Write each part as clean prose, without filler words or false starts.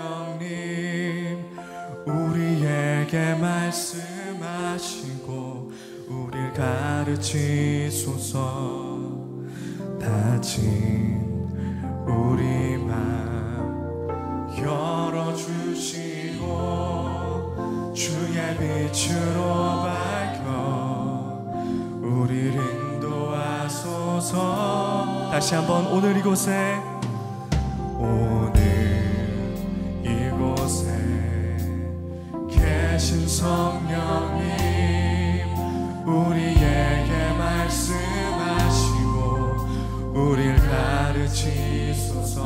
성령님 우리에게 말씀하시고 우릴 가르치소서. 닫힌 우리 맘 열어주시고 주의 빛으로 밝혀 우릴 인도하소서. 다시 한번 오늘 이곳에 계신 성령님 우리에게 말씀하시고 우릴 가르치소서.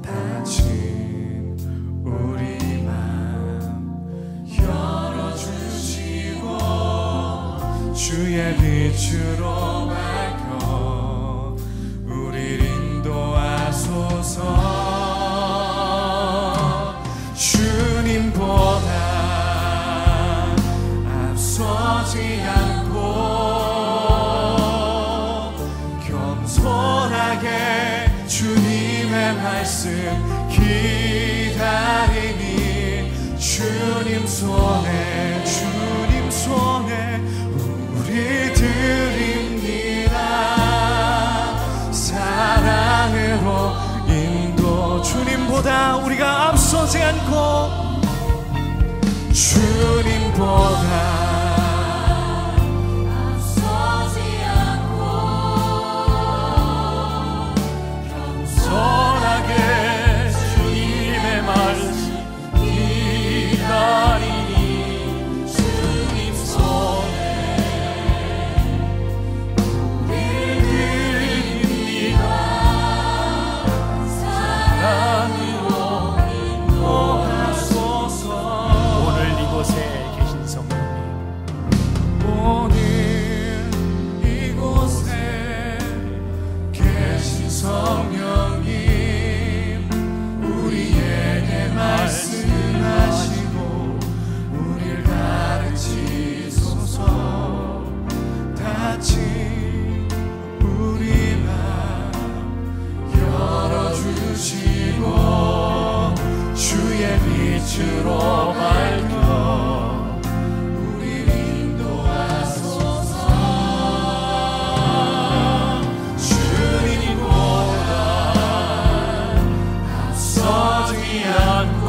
닫힌 우리 맘 열어주시고 주의 빛으로 밝혀 우릴 인도하소서. 주님보다 앞서지 않고 겸손하게 주님의 말씀 기다리니 주님 손에 우리 드립니다. 사랑으로 인도. 주님보다 우리가 앞서지 않고 주님보다 앞서지 않고 겸손하게 주님의 말씀 기다리니 주님 손에 우리 드립니다. 사랑으로 인도하소서. 오늘 이곳에 계신 성령님 오늘 이곳에 계신 성령님 우리에게 말씀하시고 우릴 가르치소서. 닫힌 우리 맘 열어주시고 주의 빛으로 밝혀 우릴 인도하소서. 주님보다 앞서지 않고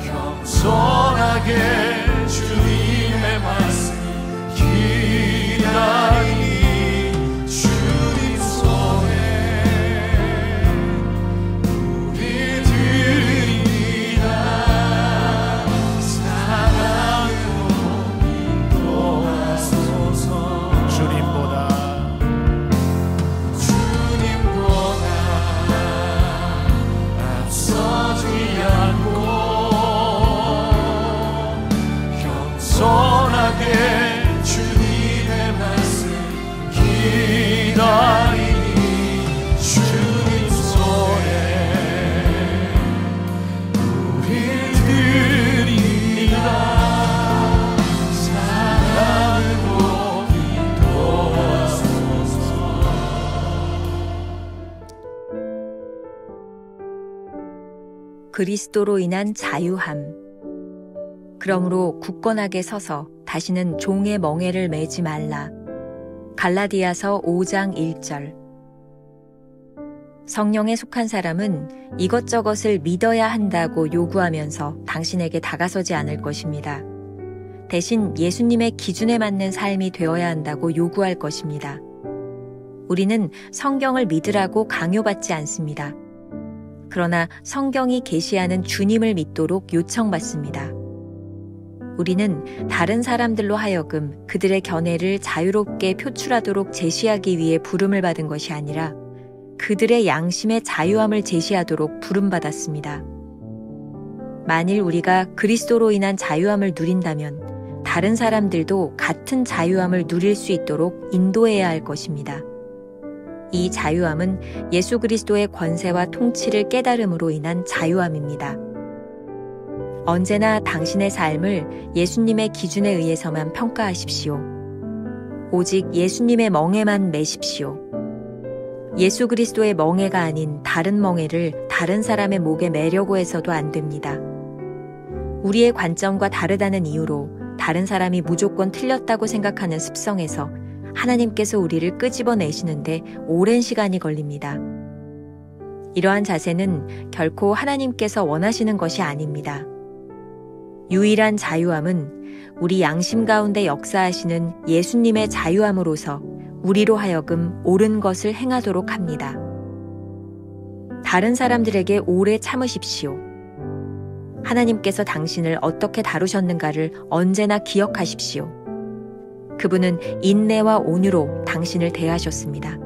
겸손하게 주님의 말씀 기다리니 주님 손에 우리 드립니다. 사랑으로 인도하소서. 주님보다 앞서지 않고 겸손하게 주님의 말씀 기다리니 주님 손에 우리 드립니다. 사랑으로 인도하소서. 그리스도로 인한 자유함. 그러므로 굳건하게 서서 다시는 종의 멍에를 매지 말라. 갈라디아서 5장 1절. 성령에 속한 사람은 이것저것을 믿어야 한다고 요구하면서 당신에게 다가서지 않을 것입니다. 대신 예수님의 기준에 맞는 삶이 되어야 한다고 요구할 것입니다. 우리는 성경을 믿으라고 강요받지 않습니다. 그러나 성경이 계시하는 주님을 믿도록 요청받습니다. 우리는 다른 사람들로 하여금 그들의 견해를 자유롭게 표출하도록 제시하기 위해 부름을 받은 것이 아니라 그들의 양심의 자유함을 제시하도록 부름받았습니다. 만일 우리가 그리스도로 인한 자유함을 누린다면 다른 사람들도 같은 자유함을 누릴 수 있도록 인도해야 할 것입니다. 이 자유함은 예수 그리스도의 권세와 통치를 깨달음으로 인한 자유함입니다. 언제나 당신의 삶을 예수님의 기준에 의해서만 평가하십시오. 오직 예수님의 멍에만 매십시오. 예수 그리스도의 멍에가 아닌 다른 멍에를 다른 사람의 목에 매려고 해서도 안 됩니다. 우리의 관점과 다르다는 이유로 다른 사람이 무조건 틀렸다고 생각하는 습성에서 하나님께서 우리를 끄집어내시는데 오랜 시간이 걸립니다. 이러한 자세는 결코 하나님께서 원하시는 것이 아닙니다. 유일한 자유함은 우리 양심 가운데 역사하시는 예수님의 자유함으로서 우리로 하여금 옳은 것을 행하도록 합니다. 다른 사람들에게 오래 참으십시오. 하나님께서 당신을 어떻게 다루셨는가를 언제나 기억하십시오. 그분은 인내와 온유로 당신을 대하셨습니다.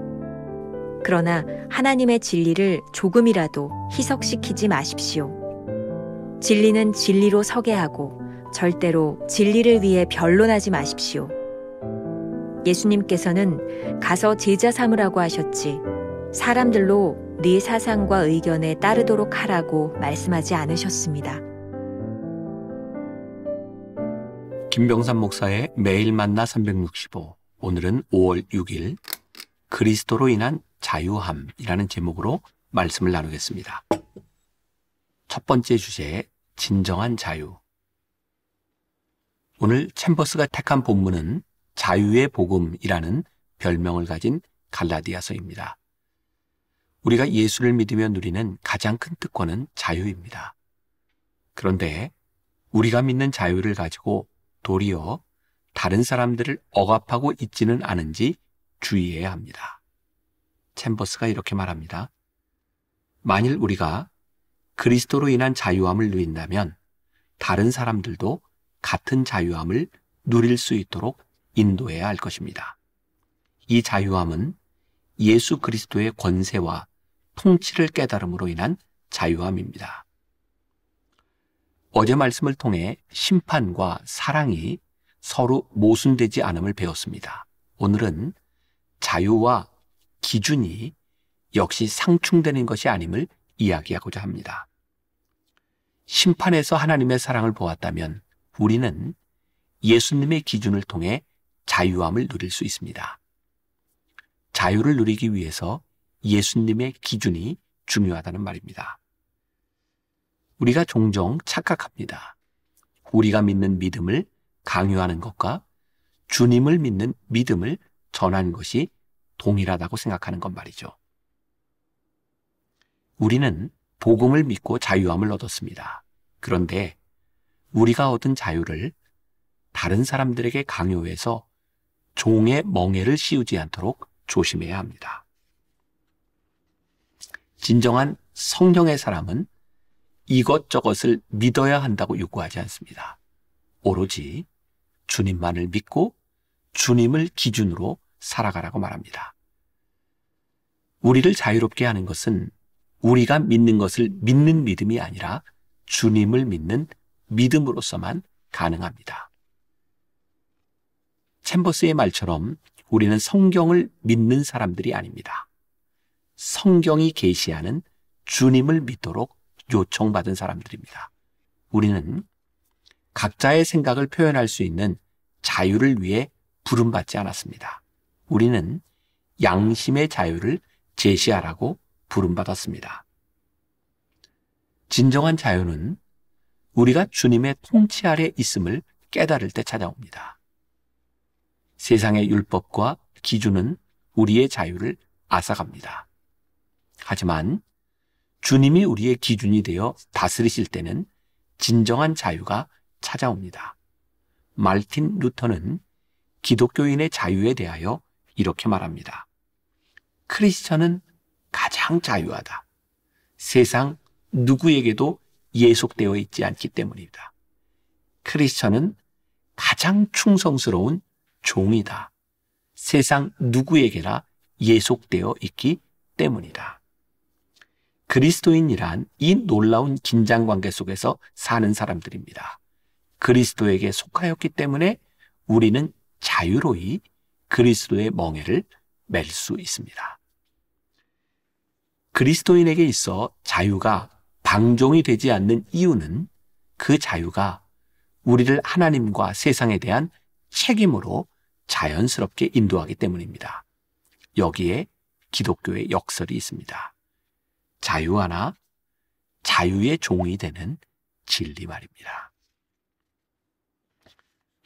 그러나 하나님의 진리를 조금이라도 희석시키지 마십시오. 진리는 진리로 서게 하고 절대로 진리를 위해 변론하지 마십시오. 예수님께서는 가서 제자 삼으라고 하셨지 사람들로 네 사상과 의견에 따르도록 하라고 말씀하지 않으셨습니다. 김병삼 목사의 매일 만나 365, 오늘은 5월 6일 그리스도로 인한 자유함이라는 제목으로 말씀을 나누겠습니다. 첫 번째 주제, 진정한 자유. 오늘 챔버스가 택한 본문은 자유의 복음이라는 별명을 가진 갈라디아서입니다. 우리가 예수를 믿으며 누리는 가장 큰 특권은 자유입니다. 그런데 우리가 믿는 자유를 가지고 도리어 다른 사람들을 억압하고 있지는 않은지 주의해야 합니다. 챔버스가 이렇게 말합니다. 만일 우리가 그리스도로 인한 자유함을 누린다면 다른 사람들도 같은 자유함을 누릴 수 있도록 인도해야 할 것입니다. 이 자유함은 예수 그리스도의 권세와 통치를 깨달음으로 인한 자유함입니다. 어제 말씀을 통해 심판과 사랑이 서로 모순되지 않음을 배웠습니다. 오늘은 자유와 기준이 역시 상충되는 것이 아님을 이야기하고자 합니다. 심판에서 하나님의 사랑을 보았다면 우리는 예수님의 기준을 통해 자유함을 누릴 수 있습니다. 자유를 누리기 위해서 예수님의 기준이 중요하다는 말입니다. 우리가 종종 착각합니다. 우리가 믿는 믿음을 강요하는 것과 주님을 믿는 믿음을 전하는 것이 동일하다고 생각하는 것 말이죠. 우리는 복음을 믿고 자유함을 얻었습니다. 그런데 우리가 얻은 자유를 다른 사람들에게 강요해서 종의 멍에를 씌우지 않도록 조심해야 합니다. 진정한 성령의 사람은 이것저것을 믿어야 한다고 요구하지 않습니다. 오로지 주님만을 믿고 주님을 기준으로 살아가라고 말합니다. 우리를 자유롭게 하는 것은 우리가 믿는 것을 믿는 믿음이 아니라 주님을 믿는 믿음으로서만 가능합니다. 챔버스의 말처럼 우리는 성경을 믿는 사람들이 아닙니다. 성경이 계시하는 주님을 믿도록 요청받은 사람들입니다. 우리는 각자의 생각을 표현할 수 있는 자유를 위해 부름받지 않았습니다. 우리는 양심의 자유를 제시하라고 부름받았습니다. 진정한 자유는 우리가 주님의 통치 아래 있음을 깨달을 때 찾아옵니다. 세상의 율법과 기준은 우리의 자유를 앗아갑니다. 하지만 주님이 우리의 기준이 되어 다스리실 때는 진정한 자유가 찾아옵니다. 말틴 루터는 기독교인의 자유에 대하여 이렇게 말합니다. 크리스천은 가장 자유하다. 세상 누구에게도 예속되어 있지 않기 때문이다. 크리스천은 가장 충성스러운 종이다. 세상 누구에게나 예속되어 있기 때문이다. 그리스도인이란 이 놀라운 긴장관계 속에서 사는 사람들입니다. 그리스도에게 속하였기 때문에 우리는 자유로이 그리스도의 멍에를 맬 수 있습니다. 그리스도인에게 있어 자유가 방종이 되지 않는 이유는 그 자유가 우리를 하나님과 세상에 대한 책임으로 자연스럽게 인도하기 때문입니다. 여기에 기독교의 역설이 있습니다. 자유 하나, 자유의 종이 되는 진리 말입니다.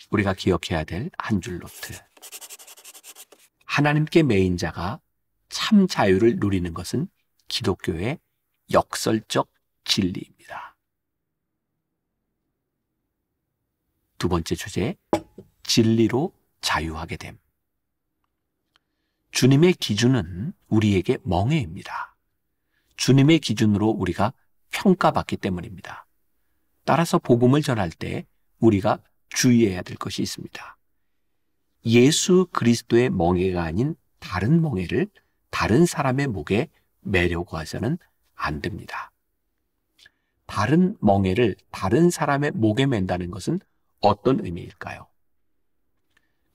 우리가 기억해야 될 한 줄 노트. 하나님께 매인 자가 참 자유를 누리는 것은 기독교의 역설적 진리입니다. 두 번째 주제, 진리로 자유하게 됨. 주님의 기준은 우리에게 멍해입니다. 주님의 기준으로 우리가 평가받기 때문입니다. 따라서 복음을 전할 때 우리가 주의해야 될 것이 있습니다. 예수 그리스도의 멍에가 아닌 다른 멍에를 다른 사람의 목에 매려고 해서는 안 됩니다. 다른 멍에를 다른 사람의 목에 맨다는 것은 어떤 의미일까요?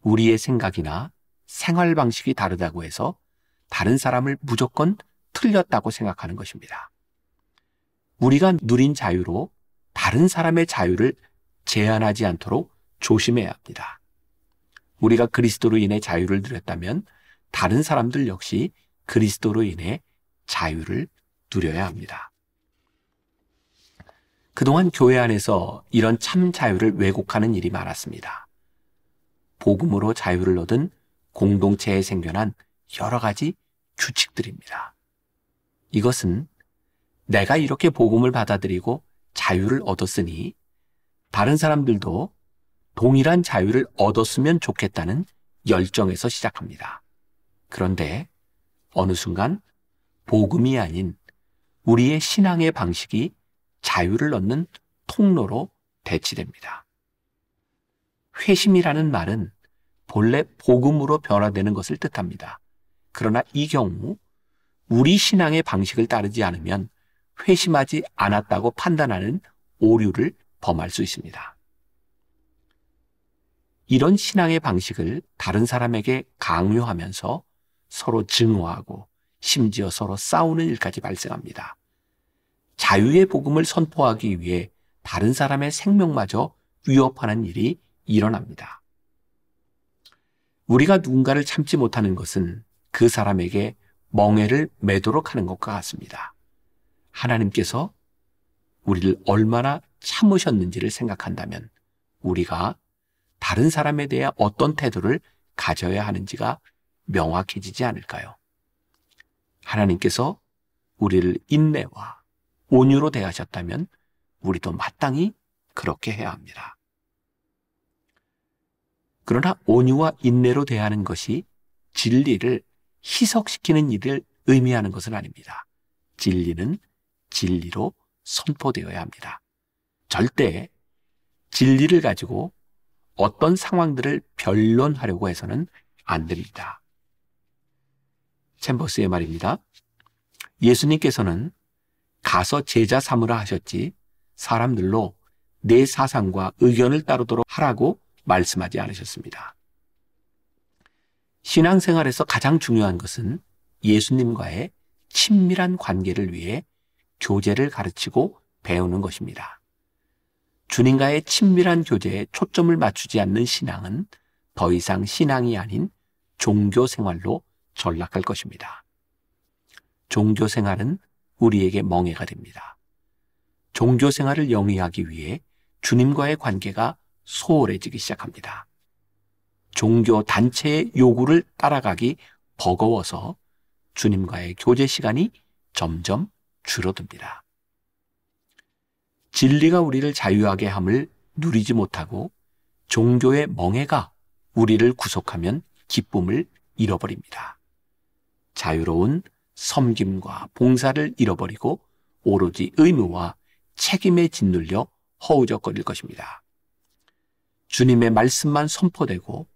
우리의 생각이나 생활 방식이 다르다고 해서 다른 사람을 무조건 틀렸다고 생각하는 것입니다. 우리가 누린 자유로 다른 사람의 자유를 제한하지 않도록 조심해야 합니다. 우리가 그리스도로 인해 자유를 누렸다면 다른 사람들 역시 그리스도로 인해 자유를 누려야 합니다. 그동안 교회 안에서 이런 참 자유를 왜곡하는 일이 많았습니다. 복음으로 자유를 얻은 공동체에 생겨난 여러 가지 규칙들입니다. 이것은 내가 이렇게 복음을 받아들이고 자유를 얻었으니 다른 사람들도 동일한 자유를 얻었으면 좋겠다는 열정에서 시작합니다. 그런데 어느 순간 복음이 아닌 우리의 신앙의 방식이 자유를 얻는 통로로 대치됩니다. 회심이라는 말은 본래 복음으로 변화되는 것을 뜻합니다. 그러나 이 경우 우리 신앙의 방식을 따르지 않으면 회심하지 않았다고 판단하는 오류를 범할 수 있습니다. 이런 신앙의 방식을 다른 사람에게 강요하면서 서로 증오하고 심지어 서로 싸우는 일까지 발생합니다. 자유의 복음을 선포하기 위해 다른 사람의 생명마저 위협하는 일이 일어납니다. 우리가 누군가를 참지 못하는 것은 그 사람에게 멍해를 매도록 하는 것과 같습니다. 하나님께서 우리를 얼마나 참으셨는지를 생각한다면 우리가 다른 사람에 대해 어떤 태도를 가져야 하는지가 명확해지지 않을까요? 하나님께서 우리를 인내와 온유로 대하셨다면 우리도 마땅히 그렇게 해야 합니다. 그러나 온유와 인내로 대하는 것이 진리를 희석시키는 일을 의미하는 것은 아닙니다. 진리는 진리로 선포되어야 합니다. 절대 진리를 가지고 어떤 상황들을 변론하려고 해서는 안 됩니다. 챔버스의 말입니다. 예수님께서는 가서 제자 삼으라 하셨지 사람들로 내 사상과 의견을 따르도록 하라고 말씀하지 않으셨습니다. 신앙생활에서 가장 중요한 것은 예수님과의 친밀한 관계를 위해 교제를 가르치고 배우는 것입니다. 주님과의 친밀한 교제에 초점을 맞추지 않는 신앙은 더 이상 신앙이 아닌 종교 생활로 전락할 것입니다. 종교 생활은 우리에게 멍해가 됩니다. 종교 생활을 영위하기 위해 주님과의 관계가 소홀해지기 시작합니다. 종교 단체의 요구를 따라가기 버거워서 주님과의 교제 시간이 점점 줄어듭니다. 진리가 우리를 자유하게 함을 누리지 못하고 종교의 멍해가 우리를 구속하면 기쁨을 잃어버립니다. 자유로운 섬김과 봉사를 잃어버리고 오로지 의무와 책임에 짓눌려 허우적거릴 것입니다. 주님의 말씀만 선포되고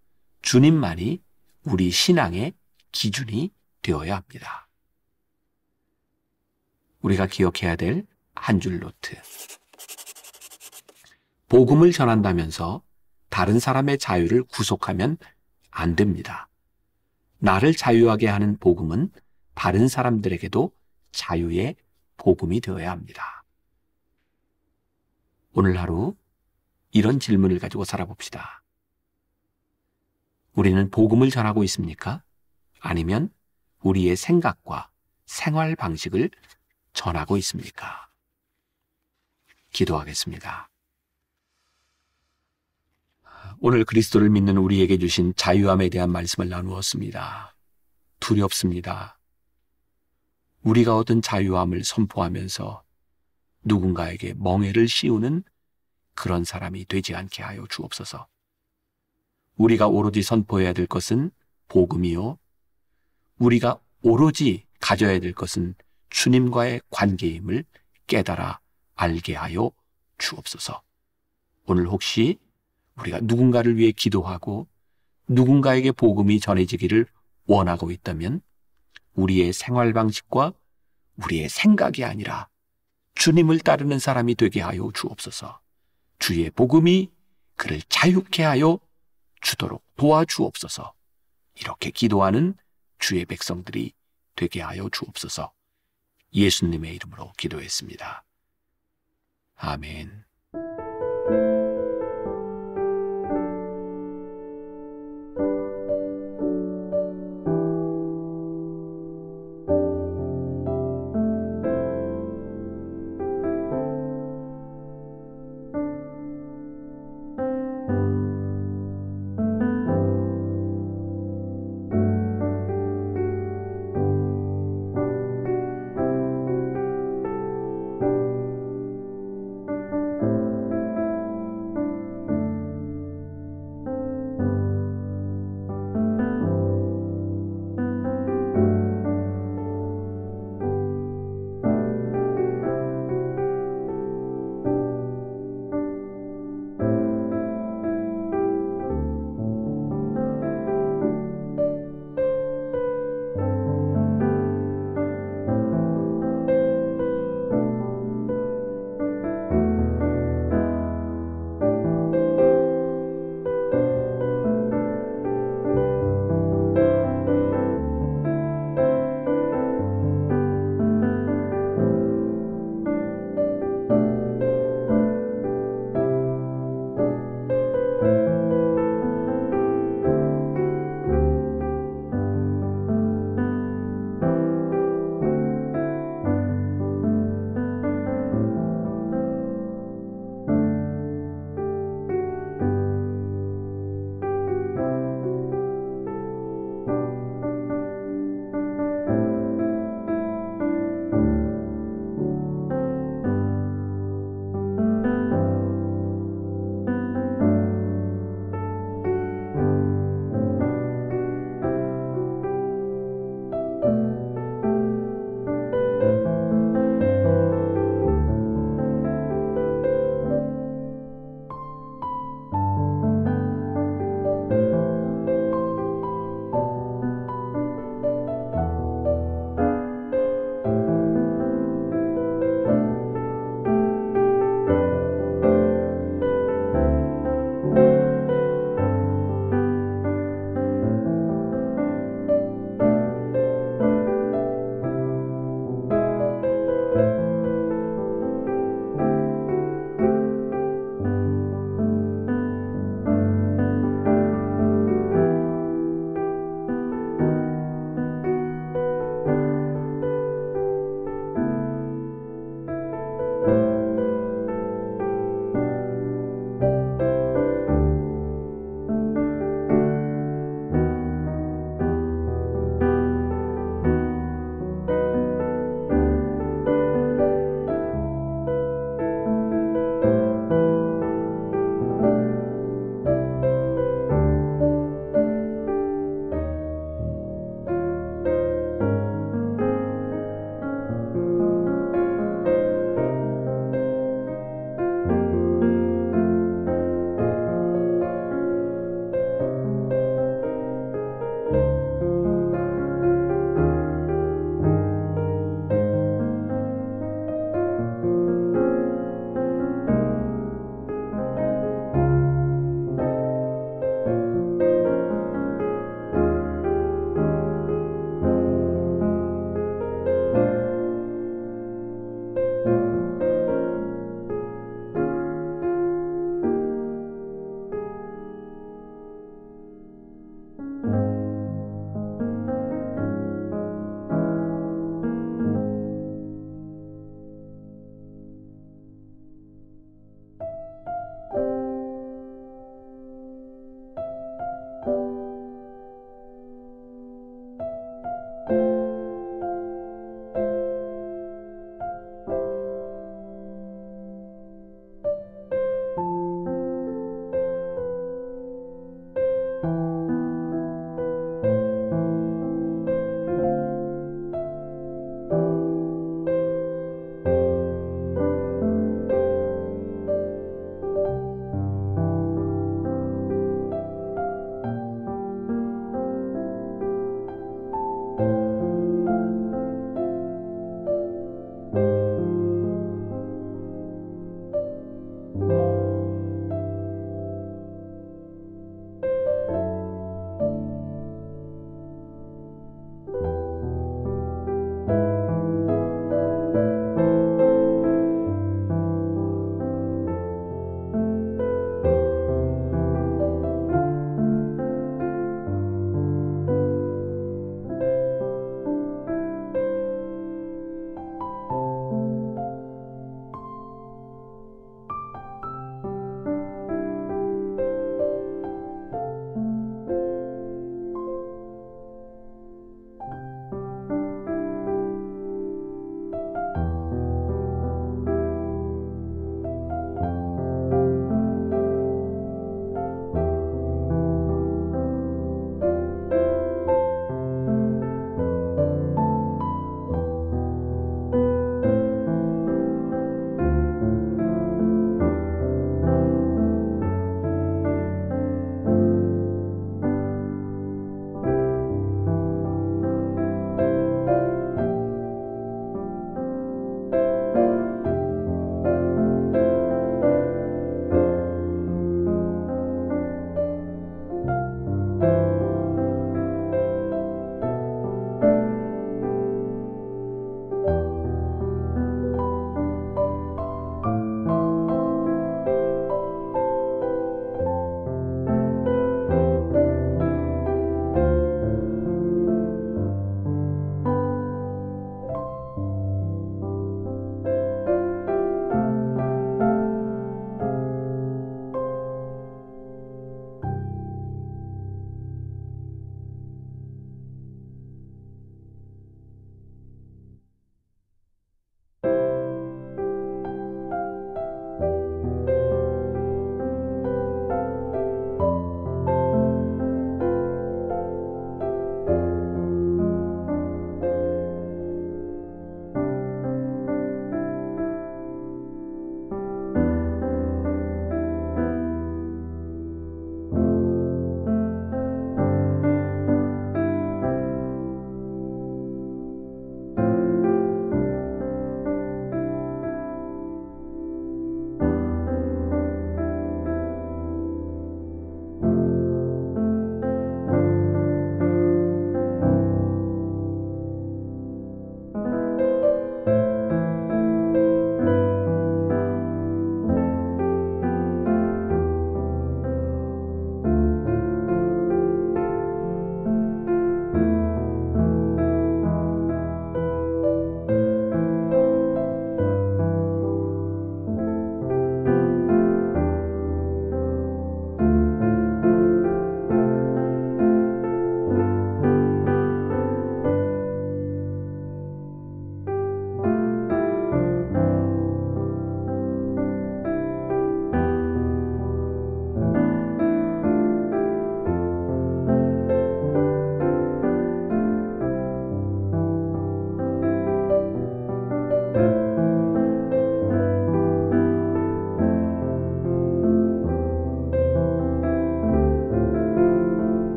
주님만이 우리 신앙의 기준이 되어야 합니다. 우리가 기억해야 될 한 줄 노트. 복음을 전한다면서 다른 사람의 자유를 구속하면 안 됩니다. 나를 자유하게 하는 복음은 다른 사람들에게도 자유의 복음이 되어야 합니다. 오늘 하루 이런 질문을 가지고 살아봅시다. 우리는 복음을 전하고 있습니까? 아니면 우리의 생각과 생활 방식을 전하고 있습니까? 기도하겠습니다. 오늘 그리스도를 믿는 우리에게 주신 자유함에 대한 말씀을 나누었습니다. 두렵습니다. 우리가 얻은 자유함을 선포하면서 누군가에게 멍해를 씌우는 그런 사람이 되지 않게 하여 주옵소서. 우리가 오로지 선포해야 될 것은 복음이요, 우리가 오로지 가져야 될 것은 주님과의 관계임을 깨달아 알게 하여 주옵소서. 오늘 혹시 우리가 누군가를 위해 기도하고 누군가에게 복음이 전해지기를 원하고 있다면 우리의 생활 방식과 우리의 생각이 아니라 주님을 따르는 사람이 되게 하여 주옵소서. 주의 복음이 그를 자유케 하여 주도록 도와주옵소서. 이렇게 기도하는 주의 백성들이 되게 하여 주옵소서. 예수님의 이름으로 기도했습니다. 아멘.